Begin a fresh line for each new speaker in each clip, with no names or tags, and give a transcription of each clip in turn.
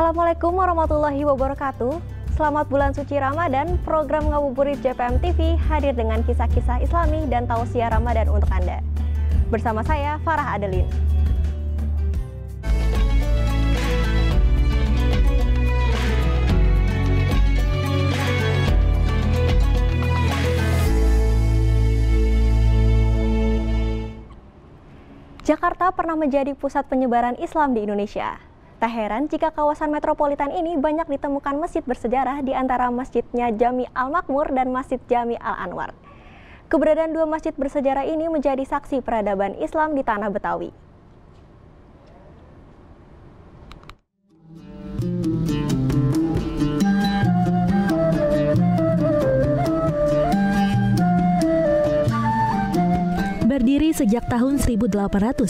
Assalamualaikum warahmatullahi wabarakatuh. Selamat bulan suci Ramadan. Program Ngabuburit JPM TV hadir dengan kisah-kisah Islami dan tausiah Ramadan untuk Anda. Bersama saya Farah Adelin. Jakarta pernah menjadi pusat penyebaran Islam di Indonesia. Tak heran jika kawasan metropolitan ini banyak ditemukan masjid bersejarah di antara masjidnya Jami Al-Makmur dan Masjid Jami Al-Anwar. Keberadaan dua masjid bersejarah ini menjadi saksi peradaban Islam di tanah Betawi.
Berdiri sejak tahun 1890,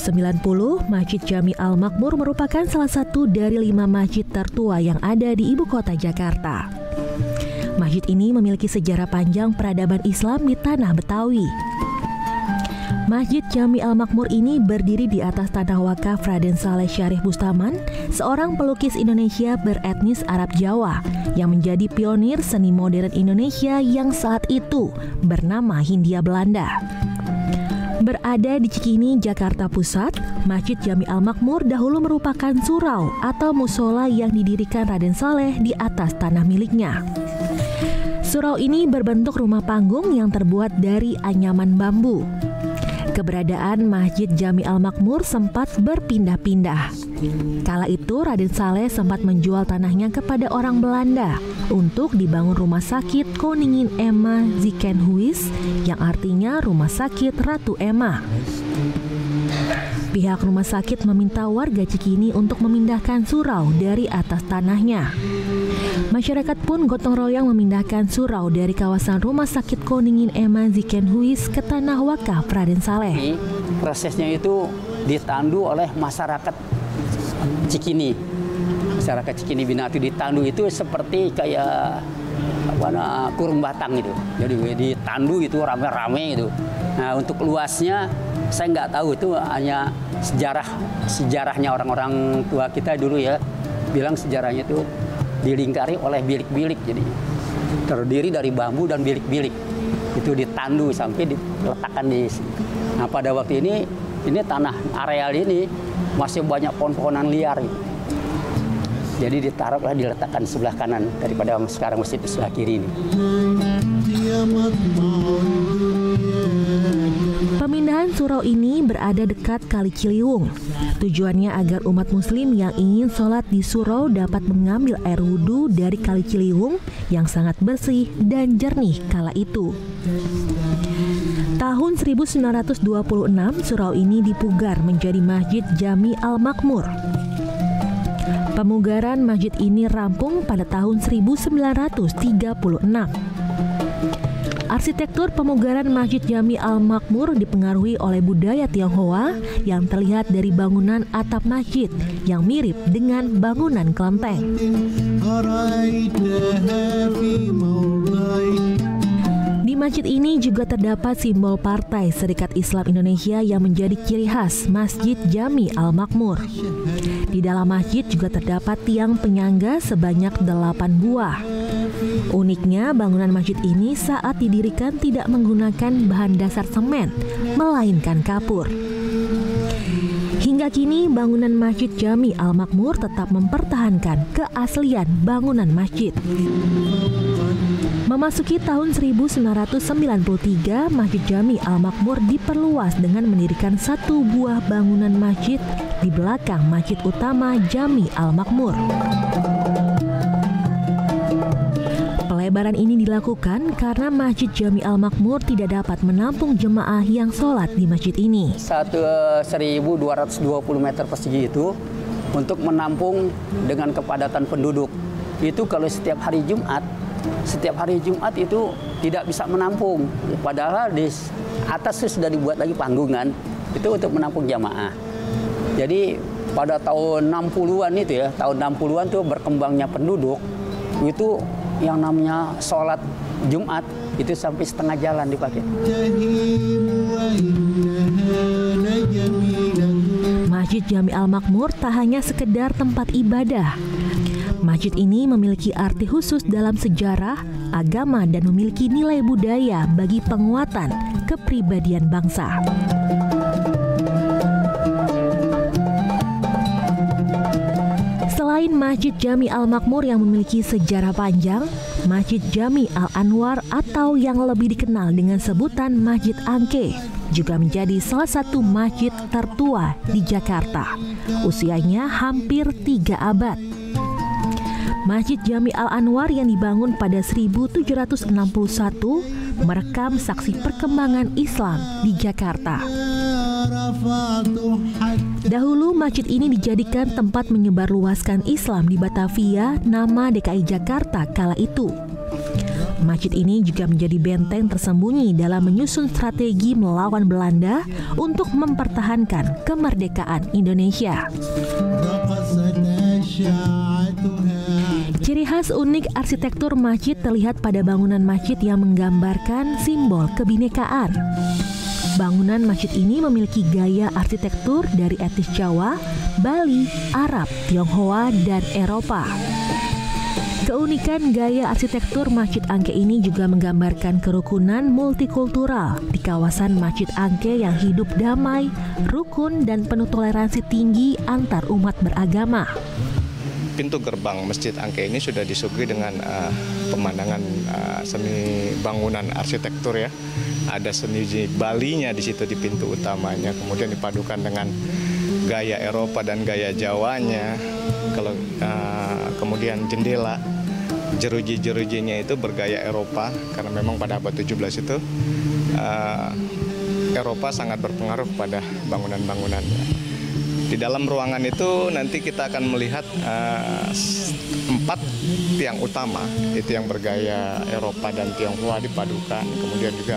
Masjid Jami Al-Makmur merupakan salah satu dari 5 masjid tertua yang ada di ibu kota Jakarta. Masjid ini memiliki sejarah panjang peradaban Islam di tanah Betawi. Masjid Jami Al-Makmur ini berdiri di atas tanah wakaf Raden Saleh Syarif Bustaman, seorang pelukis Indonesia beretnis Arab Jawa yang menjadi pionir seni modern Indonesia yang saat itu bernama Hindia Belanda. Berada di Cikini, Jakarta Pusat, Masjid Jami Al-Makmur dahulu merupakan surau atau musola yang didirikan Raden Saleh di atas tanah miliknya. Surau ini berbentuk rumah panggung yang terbuat dari anyaman bambu. Keberadaan Masjid Jami Al-Makmur sempat berpindah-pindah. Kala itu Raden Saleh sempat menjual tanahnya kepada orang Belanda untuk dibangun rumah sakit Koningin Emma Ziekenhuis yang artinya rumah sakit Ratu Emma. Pihak rumah sakit meminta warga Cikini untuk memindahkan surau dari atas tanahnya. Masyarakat pun gotong royong memindahkan surau dari kawasan rumah sakit Koningin Emma Ziekenhuis ke tanah wakaf Raden Saleh.
Prosesnya itu ditandu oleh masyarakat Cikini. Masyarakat Cikini Binatu ditandu itu seperti kayak kurung batang itu. Jadi ditandu itu rame-rame itu. Nah, untuk luasnya saya nggak tahu, itu hanya sejarahnya orang-orang tua kita dulu ya. Bilang sejarahnya itu dilingkari oleh bilik-bilik, jadi terdiri dari bambu dan bilik-bilik. Itu ditandu sampai diletakkan di sini. Nah, pada waktu ini tanah areal ini masih banyak pohon-pohonan liar. Jadi ditaruhlah, diletakkan sebelah kanan daripada sekarang masjid di sebelah kiri ini.
Pemindahan surau ini berada dekat Kali Ciliwung. Tujuannya agar umat muslim yang ingin sholat di surau dapat mengambil air wudhu dari Kali Ciliwung yang sangat bersih dan jernih kala itu. Tahun 1926, surau ini dipugar menjadi Masjid Jami Al-Makmur. Pemugaran masjid ini rampung pada tahun 1936. Arsitektur pemugaran Masjid Jami Al-Makmur dipengaruhi oleh budaya Tionghoa yang terlihat dari bangunan atap masjid yang mirip dengan bangunan kelenteng. Di masjid ini juga terdapat simbol Partai Serikat Islam Indonesia yang menjadi ciri khas Masjid Jami Al-Makmur. Di dalam masjid juga terdapat tiang penyangga sebanyak 8 buah. Uniknya, bangunan masjid ini saat didirikan tidak menggunakan bahan dasar semen, melainkan kapur. Hingga kini, bangunan Masjid Jami Al-Makmur tetap mempertahankan keaslian bangunan masjid. Memasuki tahun 1993, Masjid Jami Al-Makmur diperluas dengan mendirikan 1 buah bangunan masjid di belakang masjid utama Jami Al-Makmur. Pelebaran ini dilakukan karena Masjid Jami Al-Makmur tidak dapat menampung jemaah yang sholat di masjid ini.
1.220 meter persegi itu untuk menampung dengan kepadatan penduduk. Itu kalau setiap hari Jumat itu tidak bisa menampung. Padahal di atas sudah dibuat lagi panggungan itu untuk menampung jamaah. Jadi pada tahun 60-an itu ya, tahun 60-an tuh berkembangnya penduduk, itu yang namanya sholat Jumat itu sampai setengah jalan dipakai.
Masjid Jami Al-Makmur tak hanya sekedar tempat ibadah. Masjid ini memiliki arti khusus dalam sejarah, agama, dan memiliki nilai budaya bagi penguatan kepribadian bangsa. Selain Masjid Jami Al-Makmur yang memiliki sejarah panjang, Masjid Jami Al-Anwar atau yang lebih dikenal dengan sebutan Masjid Angke juga menjadi salah satu masjid tertua di Jakarta. Usianya hampir 3 abad. Masjid Jami Al-Anwar yang dibangun pada 1761 merekam saksi perkembangan Islam di Jakarta. Dahulu masjid ini dijadikan tempat menyebarluaskan Islam di Batavia, nama DKI Jakarta kala itu. Masjid ini juga menjadi benteng tersembunyi dalam menyusun strategi melawan Belanda untuk mempertahankan kemerdekaan Indonesia. Ciri khas unik arsitektur masjid terlihat pada bangunan masjid yang menggambarkan simbol kebinekaan. Bangunan masjid ini memiliki gaya arsitektur dari etnis Jawa, Bali, Arab, Tionghoa, dan Eropa. Keunikan gaya arsitektur Masjid Angke ini juga menggambarkan kerukunan multikultural di kawasan Masjid Angke yang hidup damai, rukun, dan penuh toleransi tinggi antar umat beragama.
Pintu gerbang Masjid Angke ini sudah disuguhi dengan pemandangan seni bangunan arsitektur ya. Ada seni Balinya di situ di pintu utamanya, kemudian dipadukan dengan gaya Eropa dan gaya Jawanya. Kalau kemudian jendela jeruji-jerujinya itu bergaya Eropa karena memang pada abad 17 itu Eropa sangat berpengaruh pada bangunan-bangunannya. Di dalam ruangan itu nanti kita akan melihat 4 tiang utama, itu yang bergaya Eropa dan Tionghoa dipadukan. Kemudian juga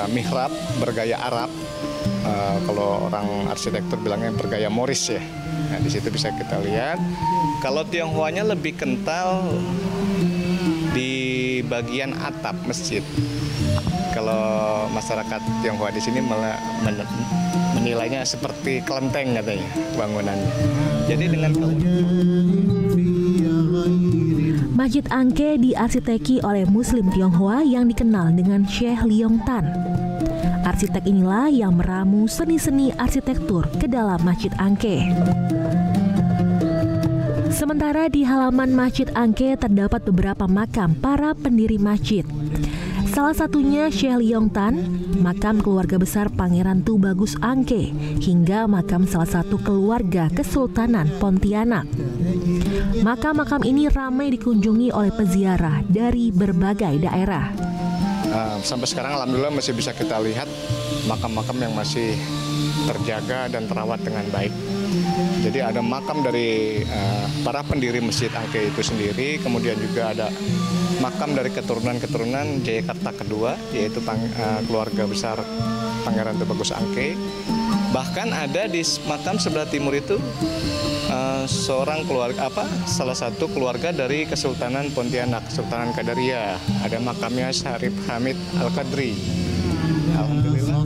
mihrab bergaya Arab, kalau orang arsitektur bilangnya bergaya Moris ya. Nah, di situ bisa kita lihat. Kalau Tionghoanya lebih kental di bagian atap masjid. Kalau masyarakat Tionghoa di sini menilainya seperti kelenteng katanya bangunannya. Jadi dengan
Masjid Angke diarsiteki oleh Muslim Tionghoa yang dikenal dengan Syekh Leong Tan. Arsitek inilah yang meramu seni-seni arsitektur ke dalam Masjid Angke. Sementara di halaman Masjid Angke terdapat beberapa makam para pendiri masjid. Salah satunya Syekh Leong Tan, makam keluarga besar Pangeran Tubagus Angke, hingga makam salah satu keluarga Kesultanan Pontianak. Makam-makam ini ramai dikunjungi oleh peziarah dari berbagai daerah.
Sampai sekarang alhamdulillah masih bisa kita lihat makam-makam yang masih terjaga dan terawat dengan baik. Jadi ada makam dari para pendiri Masjid Angke itu sendiri, kemudian juga ada makam dari keturunan-keturunan Jayakarta kedua, yaitu keluarga besar Pangeran Tubagus Angke. Bahkan ada di makam sebelah timur itu salah satu keluarga dari Kesultanan Pontianak, Kesultanan Kadaria. Ada makamnya Syarif Hamid Al-Qadri. Alhamdulillah.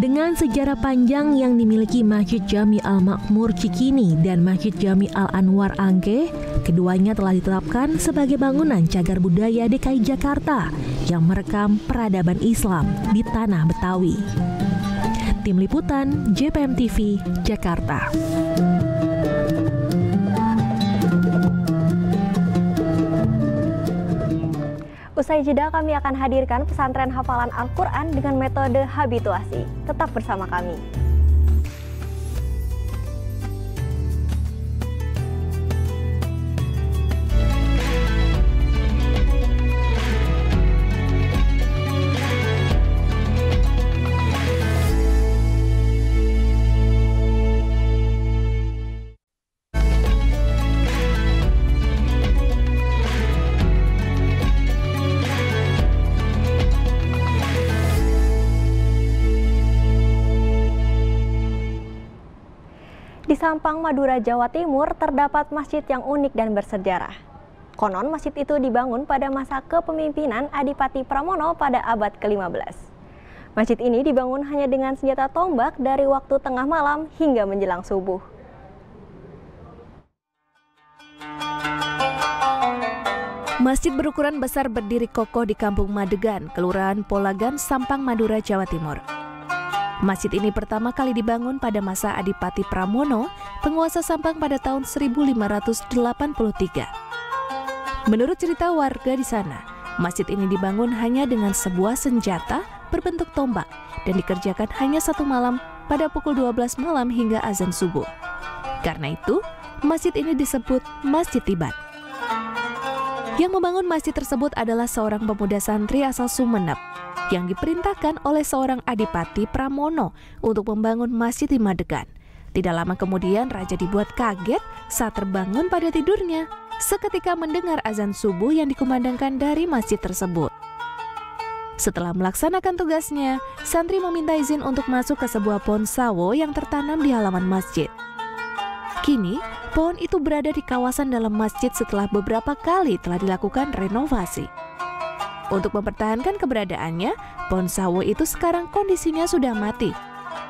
Dengan sejarah panjang yang dimiliki Masjid Jami Al-Makmur Cikini dan Masjid Jami Al-Anwar Angke, keduanya telah ditetapkan sebagai bangunan cagar budaya DKI Jakarta yang merekam peradaban Islam di tanah Betawi. Tim Liputan JPM TV, Jakarta.
Usai jeda kami akan hadirkan pesantren hafalan Al-Quran dengan metode habituasi. Tetap bersama kami. Di Sampang, Madura, Jawa Timur terdapat masjid yang unik dan bersejarah. Konon masjid itu dibangun pada masa kepemimpinan Adipati Pramono pada abad ke-15. Masjid ini dibangun hanya dengan senjata tombak dari waktu tengah malam hingga menjelang subuh.
Masjid berukuran besar berdiri kokoh di Kampung Madegan, Kelurahan Polagan, Sampang, Madura, Jawa Timur. Masjid ini pertama kali dibangun pada masa Adipati Pramono, penguasa Sampang pada tahun 1583. Menurut cerita warga di sana, masjid ini dibangun hanya dengan sebuah senjata berbentuk tombak dan dikerjakan hanya satu malam pada pukul 12 malam hingga azan subuh. Karena itu, masjid ini disebut Masjid Tibat. Yang membangun masjid tersebut adalah seorang pemuda santri asal Sumeneb yang diperintahkan oleh seorang Adipati Pramono untuk membangun masjid di Madegan. Tidak lama kemudian raja dibuat kaget saat terbangun pada tidurnya seketika mendengar azan subuh yang dikumandangkan dari masjid tersebut. Setelah melaksanakan tugasnya, santri meminta izin untuk masuk ke sebuah pohon sawo yang tertanam di halaman masjid. Kini, pohon itu berada di kawasan dalam masjid setelah beberapa kali telah dilakukan renovasi. Untuk mempertahankan keberadaannya, pohon sawo itu sekarang kondisinya sudah mati.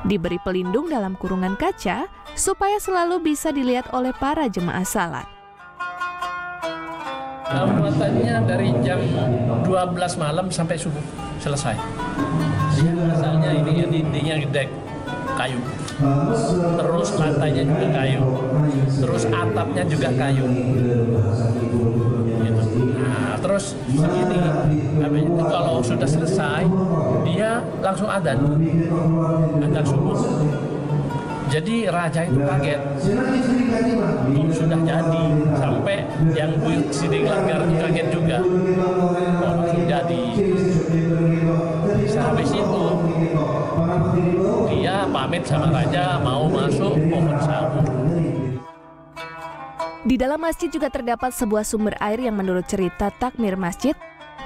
Diberi pelindung dalam kurungan kaca supaya selalu bisa dilihat oleh para jemaah salat.
Muatannya dari jam 12 malam sampai subuh selesai. Asalnya ini dindingnya gede kayu, terus lantainya juga kayu, terus atapnya juga kayu. Gitu. Nah, terus segini, habis itu kalau sudah selesai, dia langsung adzan subuh. Jadi raja itu kaget, sudah jadi, sampai yang buyut Sidi Langgar kaget juga, langsung jadi. Habis itu dia pamit sama raja mau masuk pohon sawo.
Di dalam masjid juga terdapat sebuah sumber air yang menurut cerita takmir masjid,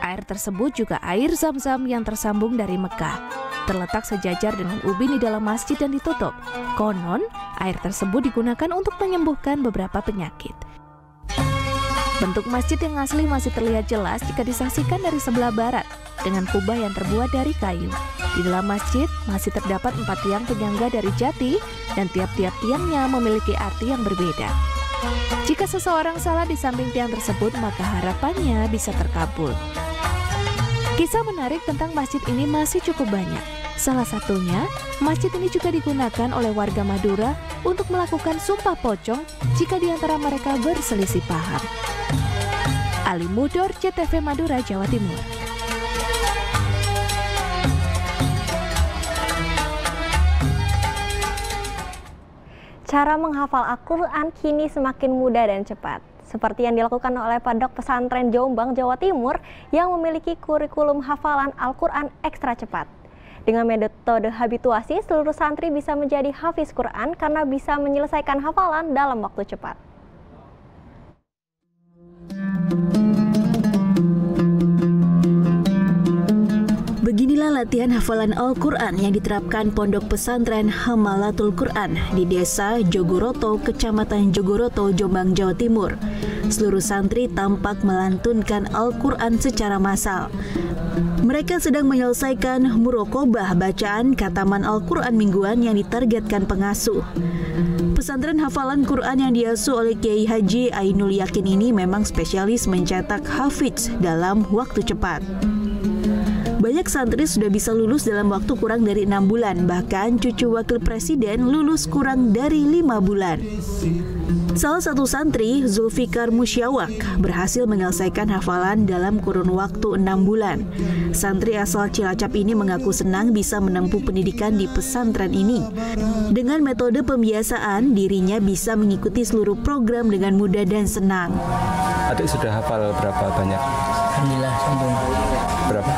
air tersebut juga air Zam-Zam yang tersambung dari Mekah. Terletak sejajar dengan ubin di dalam masjid dan ditutup. Konon, air tersebut digunakan untuk menyembuhkan beberapa penyakit. Bentuk masjid yang asli masih terlihat jelas jika disaksikan dari sebelah barat dengan kubah yang terbuat dari kayu. Di dalam masjid masih terdapat 4 tiang penyangga dari jati dan tiap-tiap tiangnya memiliki arti yang berbeda. Jika seseorang salat di samping tiang tersebut, maka harapannya bisa terkabul. Kisah menarik tentang masjid ini masih cukup banyak. Salah satunya, masjid ini juga digunakan oleh warga Madura untuk melakukan sumpah pocong jika di antara mereka berselisih paham. Ali Mudor, CTV Madura, Jawa Timur.
Cara menghafal Al-Quran kini semakin mudah dan cepat. Seperti yang dilakukan oleh Pondok Pesantren Jombang, Jawa Timur yang memiliki kurikulum hafalan Al-Quran ekstra cepat. Dengan metode habituasi, seluruh santri bisa menjadi hafiz Quran karena bisa menyelesaikan hafalan dalam waktu cepat.
Beginilah latihan hafalan Al-Quran yang diterapkan Pondok Pesantren Hamalatul Quran di Desa Jogoroto, Kecamatan Jogoroto, Jombang, Jawa Timur. Seluruh santri tampak melantunkan Al-Quran secara massal. Mereka sedang menyelesaikan murokobah bacaan khataman Al-Quran mingguan yang ditargetkan pengasuh. Pesantren hafalan Quran yang diasuh oleh Kiai Haji Ainul Yakin ini memang spesialis mencetak hafiz dalam waktu cepat. Banyak santri sudah bisa lulus dalam waktu kurang dari 6 bulan, bahkan cucu wakil presiden lulus kurang dari 5 bulan. Salah satu santri, Zulfikar Musyawak, berhasil menyelesaikan hafalan dalam kurun waktu 6 bulan. Santri asal Cilacap ini mengaku senang bisa menempuh pendidikan di pesantren ini. Dengan metode pembiasaan, dirinya bisa mengikuti seluruh program dengan mudah dan senang.
Adik sudah hafal berapa banyak?
Alhamdulillah, sambung.
Berapa?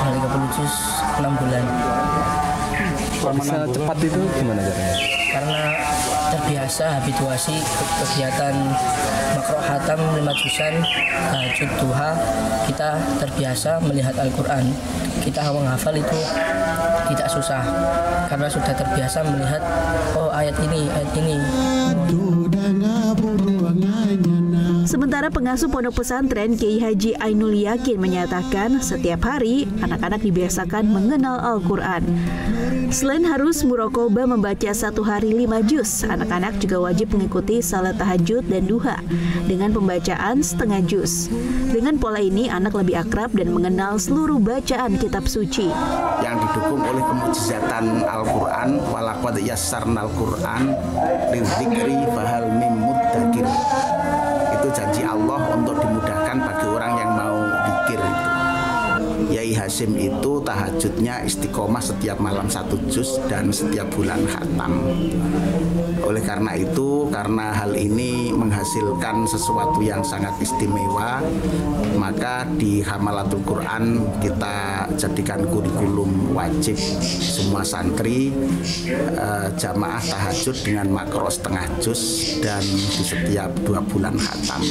30 juz 6 bulan.
Bisa cepat itu gimana caranya?
Karena terbiasa habituasi kegiatan makro hatam 5 juzan, tahajud, duha, kita terbiasa melihat Al-Quran. Kita menghafal itu tidak susah karena sudah terbiasa melihat ayat ini.
Sementara pengasuh pondok pesantren Kiai Haji Ainul Yakin menyatakan setiap hari anak-anak dibiasakan mengenal Al-Quran. Selain harus muraqabah membaca satu hari 5 juz, anak-anak juga wajib mengikuti salat tahajud dan duha dengan pembacaan setengah juz. Dengan pola ini, anak lebih akrab dan mengenal seluruh bacaan kitab suci.
Yang didukung oleh kemujizatan Al-Quran, walaqad yassarnal Quran lidzikri fahal mim muddakir. Itu janji Allah untuk dimudahkan bagi orang yang mau zikir itu. Yai Hasyim itu tahajudnya istiqomah setiap malam 1 juz dan setiap bulan khatam. Oleh karena itu, karena hal ini menghasilkan sesuatu yang sangat istimewa, maka di Hamalatul Quran kita jadikan kurikulum wajib semua santri jamaah tahajud dengan makro setengah juz dan di setiap 2 bulan khatam.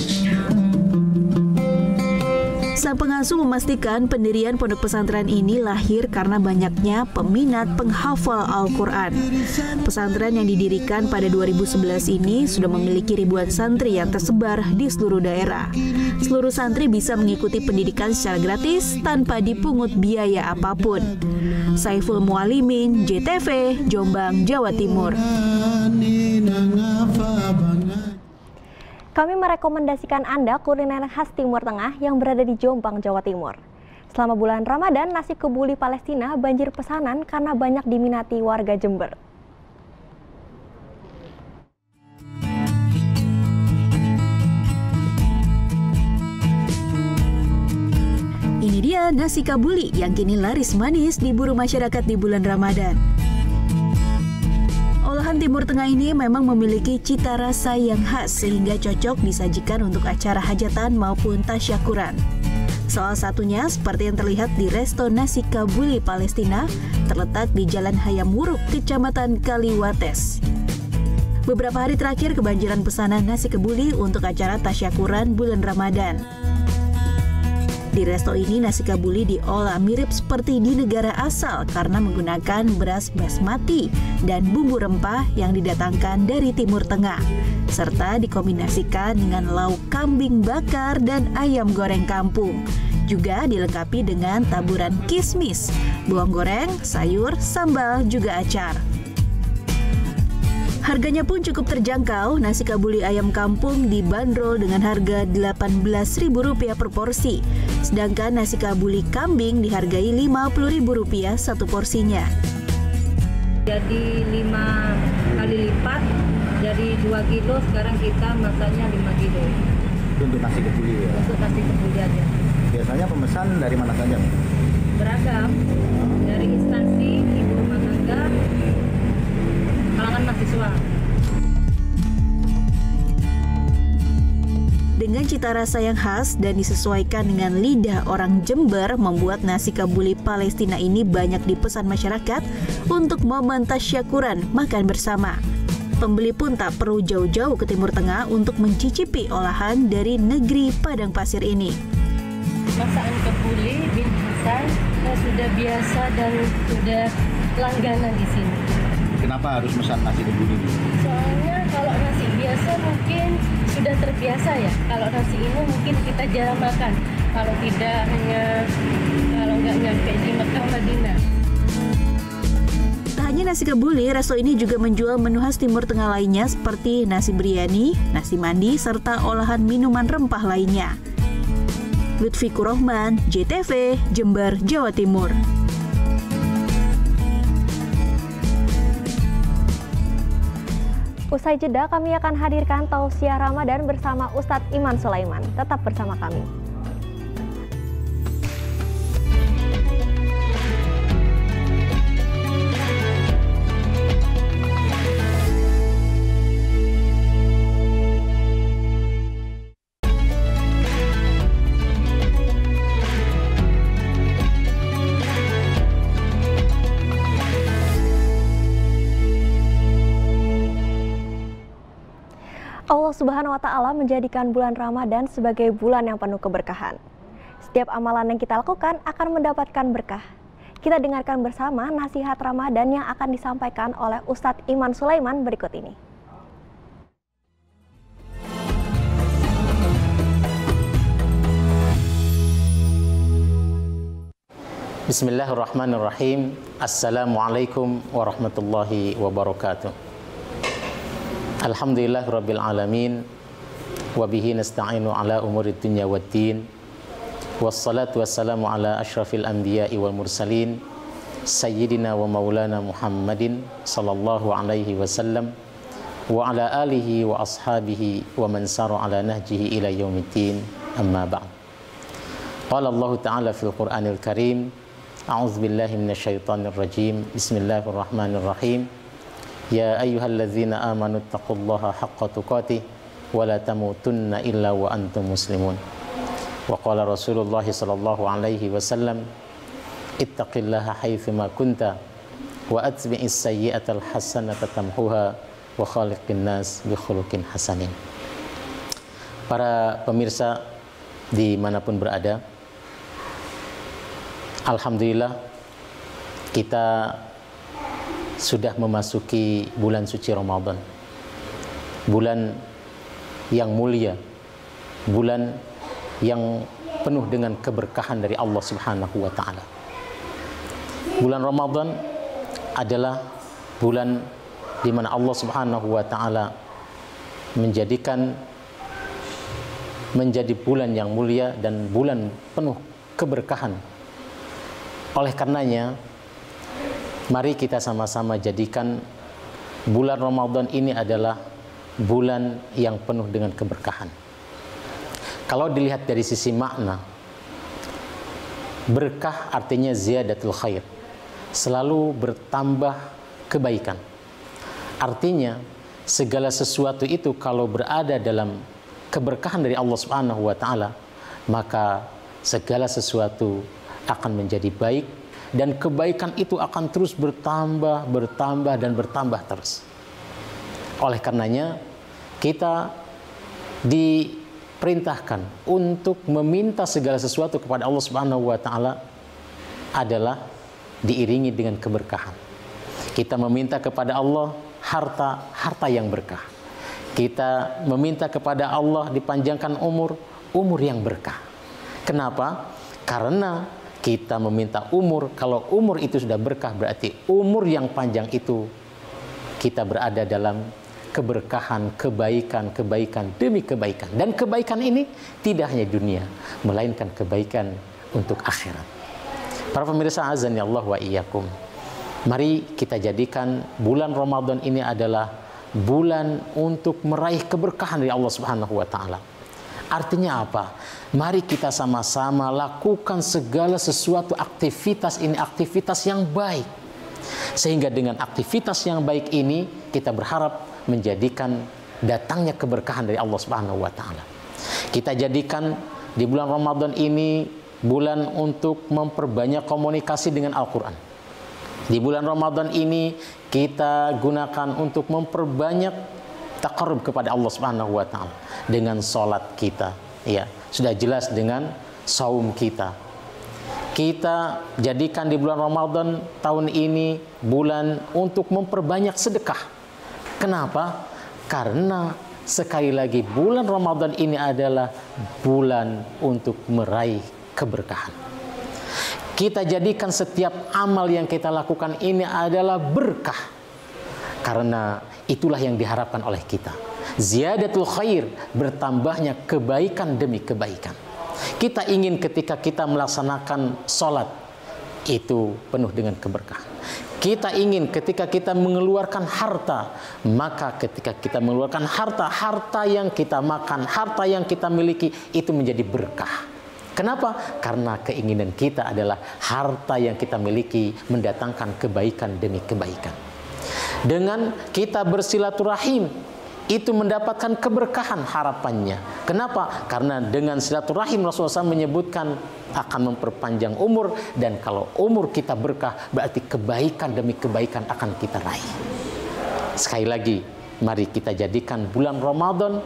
Sang pengasuh memastikan pendirian pondok pesantren ini lahir karena banyaknya peminat penghafal Al-Quran. Pesantren yang didirikan pada 2011 ini sudah memiliki ribuan santri yang tersebar di seluruh daerah. Seluruh santri bisa mengikuti pendidikan secara gratis tanpa dipungut biaya apapun. Saiful Mualimin, JTV, Jombang, Jawa Timur.
Kami merekomendasikan Anda kuliner khas Timur Tengah yang berada di Jombang, Jawa Timur. Selama bulan Ramadan, nasi kebuli Palestina banjir pesanan karena banyak diminati warga Jember.
Ini dia nasi kabuli yang kini laris manis diburu masyarakat di bulan Ramadan. Olahan Timur Tengah ini memang memiliki cita rasa yang khas sehingga cocok disajikan untuk acara hajatan maupun tasyakuran. Salah satunya seperti yang terlihat di Resto Nasi Kabuli Palestina terletak di Jalan Hayam Wuruk, Kecamatan Kaliwates. Beberapa hari terakhir kebanjiran pesanan nasi kebuli untuk acara tasyakuran bulan Ramadan. Di resto ini nasi kabuli diolah mirip seperti di negara asal karena menggunakan beras basmati dan bumbu rempah yang didatangkan dari Timur Tengah, serta dikombinasikan dengan lauk kambing bakar dan ayam goreng kampung. Juga dilengkapi dengan taburan kismis, bawang goreng, sayur, sambal, juga acar. Harganya pun cukup terjangkau, nasi kabuli ayam kampung dibanderol dengan harga Rp18.000 per porsi, sedangkan nasi kabuli kambing dihargai Rp50.000 satu porsinya.
Jadi 5 kali lipat, dari 2 kilo sekarang kita masaknya 5 kilo.
Itu untuk nasi kebuli ya?
Untuk nasi kebuli aja.
Biasanya pemesan dari mana saja?
Beragam, dari instansi, ibu rumah tangga, kalangan mahasiswa.
Dengan cita rasa yang khas dan disesuaikan dengan lidah orang Jember, membuat nasi kabuli Palestina ini banyak dipesan masyarakat untuk momen tasyakuran makan bersama. Pembeli pun tak perlu jauh-jauh ke Timur Tengah untuk mencicipi olahan dari negeri padang pasir ini.
Masakan kebuli bin Hasan sudah biasa dan sudah langganan di sini.
Kenapa harus pesan nasi kebuli?
Soalnya kalau nasi biasa mungkin sudah terbiasa ya. Kalau nasi ini mungkin kita jarang makan. Kalau tidak kalau nggak nyampe di Mekah Madinah.
Tak hanya nasi kebuli, resto ini juga menjual menu khas Timur Tengah lainnya seperti nasi biryani, nasi mandi, serta olahan minuman rempah lainnya. Lutfikur Rohman, JTV, Jember, Jawa Timur.
Usai jeda, kami akan hadirkan tausiah Ramadan bersama Ustadz Iman Sulaiman. Tetap bersama kami. Allah Subhanahu wa Ta'ala menjadikan bulan Ramadan sebagai bulan yang penuh keberkahan. Setiap amalan yang kita lakukan akan mendapatkan berkah. Kita dengarkan bersama nasihat Ramadan yang akan disampaikan oleh Ustadz Iman Sulaiman berikut ini.
Bismillahirrahmanirrahim. Assalamualaikum warahmatullahi wabarakatuh. Alhamdulillahirabbil alamin. Wa bihi nasta'inu ala umurid dunya waddin. Wassalatu wassalamu ala asyrafil anbiya'i wal mursalin sayyidina wa maulana Muhammadin sallallahu alaihi wasallam wa ala alihi wa ashabihi wa man sara ala nahjihi ila yaumiddin. Amma ba'd. Qala Allah Ta'ala fil Qur'anil Karim, a'udzu billahi minasyaitonir rajim. Bismillahirrahmanirrahim. Ya ayyuhalladzina amanu taqullaha haqqa tuqatih wa la tamutunna illa wa antum muslimun. Wa qala Rasulullah sallallahu alaihi wasallam, ittaqillaha haitsuma kunta wa atbi'is sayyi'atal hasanata tamhuha wa khaliqin nas bi khuluqin hasanin. Para pemirsa dimanapun berada, alhamdulillah kita sudah memasuki bulan suci Ramadan, bulan yang mulia, bulan yang penuh dengan keberkahan dari Allah Subhanahu wa Ta'ala. Bulan Ramadan adalah bulan di mana Allah Subhanahu wa Ta'ala menjadi bulan yang mulia dan bulan penuh keberkahan. Oleh karenanya, mari kita sama-sama jadikan bulan Ramadan ini adalah bulan yang penuh dengan keberkahan. Kalau dilihat dari sisi makna, berkah artinya ziyadatul khair, selalu bertambah kebaikan. Artinya segala sesuatu itu kalau berada dalam keberkahan dari Allah Subhanahu wa Ta'ala, maka segala sesuatu akan menjadi baik, dan kebaikan itu akan terus bertambah dan bertambah terus. Oleh karenanya kita diperintahkan untuk meminta segala sesuatu kepada Allah Subhanahu wa Ta'ala adalah diiringi dengan keberkahan. Kita meminta kepada Allah harta yang berkah. Kita meminta kepada Allah dipanjangkan umur yang berkah. Kenapa? Karena kita meminta umur, kalau umur itu sudah berkah, berarti umur yang panjang itu kita berada dalam keberkahan, kebaikan demi kebaikan. Dan kebaikan ini tidak hanya dunia, melainkan kebaikan untuk akhirat. Para pemirsa azan ya Allah wa iyyakum. Mari kita jadikan bulan Ramadan ini adalah bulan untuk meraih keberkahan dari Allah Subhanahu wa Ta'ala. Artinya apa? Mari kita sama-sama lakukan segala sesuatu aktivitas yang baik. Sehingga dengan aktivitas yang baik ini kita berharap menjadikan datangnya keberkahan dari Allah Subhanahu wa Ta'ala. Kita jadikan di bulan Ramadan ini bulan untuk memperbanyak komunikasi dengan Al-Quran. Di bulan Ramadan ini kita gunakan untuk memperbanyak taqarrub kepada Allah Subhanahu wa Ta'ala dengan salat kita, ya, sudah jelas dengan saum kita. Kita jadikan di bulan Ramadan tahun ini bulan untuk memperbanyak sedekah. Kenapa? Karena sekali lagi bulan Ramadan ini adalah bulan untuk meraih keberkahan. Kita jadikan setiap amal yang kita lakukan ini adalah berkah. Karena itulah yang diharapkan oleh kita. Ziyadatul khair, bertambahnya kebaikan demi kebaikan. Kita ingin ketika kita melaksanakan sholat itu penuh dengan keberkahan. Kita ingin ketika kita mengeluarkan harta, maka ketika kita mengeluarkan harta yang kita makan, harta yang kita miliki itu menjadi berkah. Kenapa? Karena keinginan kita adalah harta yang kita miliki mendatangkan kebaikan demi kebaikan. Dengan kita bersilaturahim itu mendapatkan keberkahan harapannya. Kenapa? Karena dengan silaturahim Rasulullah SAW menyebutkan akan memperpanjang umur, dan kalau umur kita berkah berarti kebaikan demi kebaikan akan kita raih. Sekali lagi, mari kita jadikan bulan Ramadan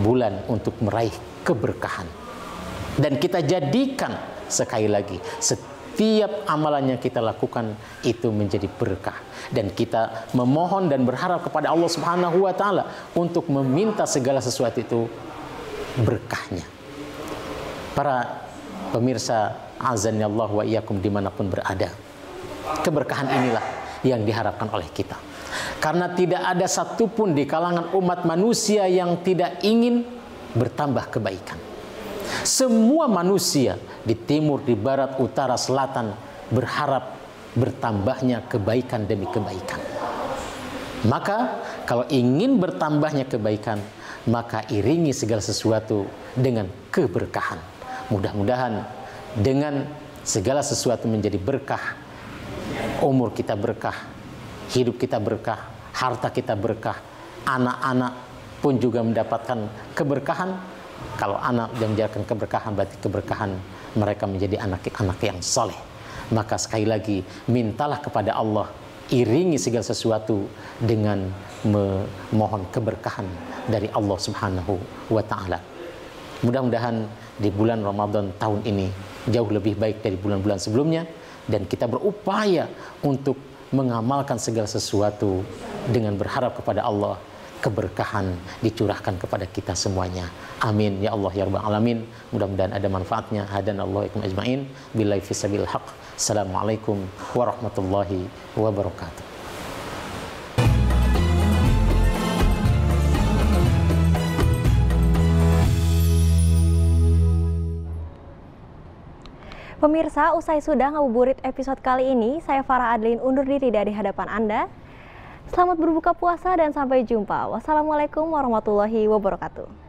bulan untuk meraih keberkahan. Dan kita jadikan sekali lagi setiap amalan yang kita lakukan itu menjadi berkah, dan kita memohon dan berharap kepada Allah Subhanahu wa Ta'ala untuk meminta segala sesuatu itu berkahnya. Para pemirsa azanillah wa iyyakum dimanapun berada. Keberkahan inilah yang diharapkan oleh kita. Karena tidak ada satupun di kalangan umat manusia yang tidak ingin bertambah kebaikan. Semua manusia di timur, di barat, utara, selatan berharap bertambahnya kebaikan demi kebaikan. Maka kalau ingin bertambahnya kebaikan, maka iringi segala sesuatu dengan keberkahan. Mudah-mudahan dengan segala sesuatu menjadi berkah. Umur kita berkah, hidup kita berkah, harta kita berkah, anak-anak pun juga mendapatkan keberkahan. Kalau anak yang menjalankan keberkahan, berarti keberkahan mereka menjadi anak-anak yang soleh. Maka sekali lagi, mintalah kepada Allah, iringi segala sesuatu dengan memohon keberkahan dari Allah Subhanahu wa Ta'ala. Mudah-mudahan di bulan Ramadan tahun ini jauh lebih baik dari bulan-bulan sebelumnya, dan kita berupaya untuk mengamalkan segala sesuatu dengan berharap kepada Allah keberkahan dicurahkan kepada kita semuanya. Amin ya Allah ya rabbal alamin. Mudah-mudahan ada manfaatnya. Hadanallahu ikum ajmain. Billahi fisabilil haq. Assalamualaikum warahmatullahi wabarakatuh.
Pemirsa, usai sudah ngabuburit episode kali ini, saya Farah Adlin undur diri dari hadapan Anda. Selamat berbuka puasa dan sampai jumpa. Wassalamualaikum warahmatullahi wabarakatuh.